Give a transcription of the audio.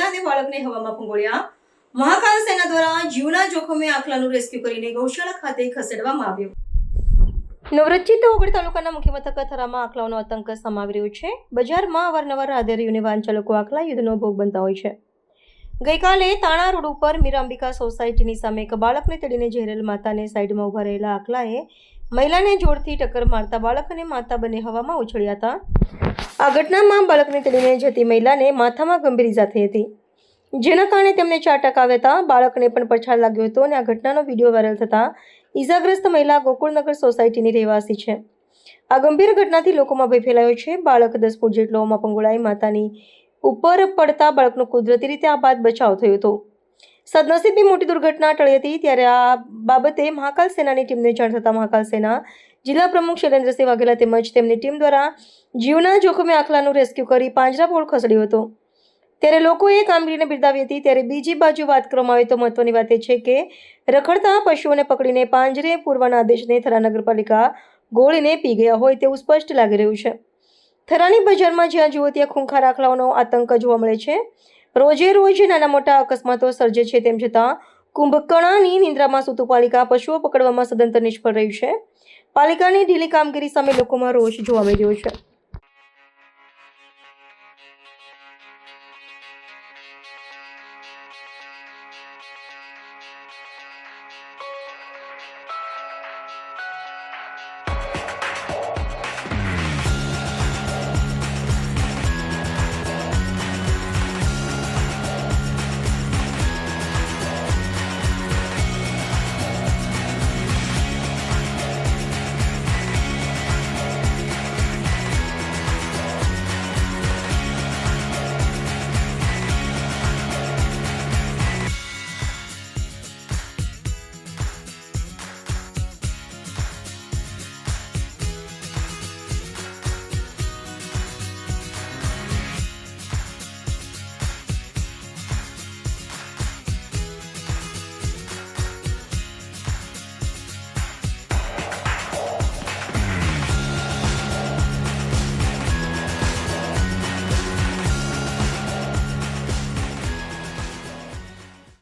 અને બાળકને હવામાં ફંગોળ્યા. મહાકાલ સેના દ્વારા જીવના જોખમે આખલાનું રેસ્ક્યુ કરીને ગૌશાળા ખાતે ખસેડવામાં આવ્યું. નવરચિત ઓગળ તાલુકાના મુખ્ય મથક થરામાં આખલાઓનો આતંક સમાવી રહ્યો છે. બજારમાં અવારનવાર રાહદારીઓને વાહન ચાલકો આખલા યુદ્ધનો ભોગ બનતા હોય છે. ગઈકાલે તાણા રોડ ઉપર મીરાંબિકા સોસાયટીની સામે એક બાળકને તેડીને જઈ રહેલ માતાને સાઈડમાં ઊભા રહેલા આખલાએ મહિલાને જોરથી ટક્કર મારતા બાળક અને માતા બંને હવામાં ઉછળ્યા હતા. આ ઘટનામાં બાળકને તેડીને જતી મહિલાને માથામાં ગંભીર ઈજા થઈ હતી, જેના કારણે તેમને 4 ટકા આવ્યા હતા. બાળકને પણ પછાડ લાગ્યો હતો અને આ ઘટનાનો વિડીયો વાયરલ થતાં ઈજાગ્રસ્ત મહિલા ગોકુળનગર સોસાયટીની રહેવાસી છે. આ ગંભીર ઘટનાથી લોકોમાં ભય ફેલાયો છે. બાળક 10 ફૂટ જેટલો હોમાં ફંગોળાઈ માતાની ઉપર પડતા બાળકનો કુદરતી રીતે આબાદ બચાવ થયો હતો. સદનસીબે મોટી દુર્ઘટના ટળી હતી. ત્યારે આ બાબતે મહાકાલ સેનાની ટીમને જાણ થતાં મહાકાલ સેના જિલ્લા પ્રમુખ શૈલેન્દ્રસિંહ વાઘેલા તેમજ તેમની ટીમ દ્વારા જીવના જોખમે આખલાનું રેસ્ક્યુ કરી પાંજરાપોળ ખસેડ્યો હતો. ત્યારે લોકોએ કામગીરીને બિરદાવી હતી. ત્યારે બીજી બાજુ વાત કરવામાં આવે તો મહત્વની વાત એ છે કે રખડતા પશુઓને પકડીને પાંજરે પૂરવાના આદેશને થરા નગરપાલિકા ગોળીને પી ગયા હોય તેવું સ્પષ્ટ લાગી રહ્યું છે. થરાની બજારમાં જ્યાં જુઓ ત્યાં ખૂંખાર આખલાઓનો આતંક જોવા મળે છે. રોજે રોજ નાના મોટા અકસ્માતો સર્જે છે. તેમ છતાં કુંભકર્ણની નિંદ્રામાં સૂતું પાલિકા પશુઓ પકડવામાં સદંતર નિષ્ફળ રહ્યું છે. પાલિકાની ઢીલી કામગીરી સામે લોકોમાં રોષ જોવા મળી રહ્યો છે.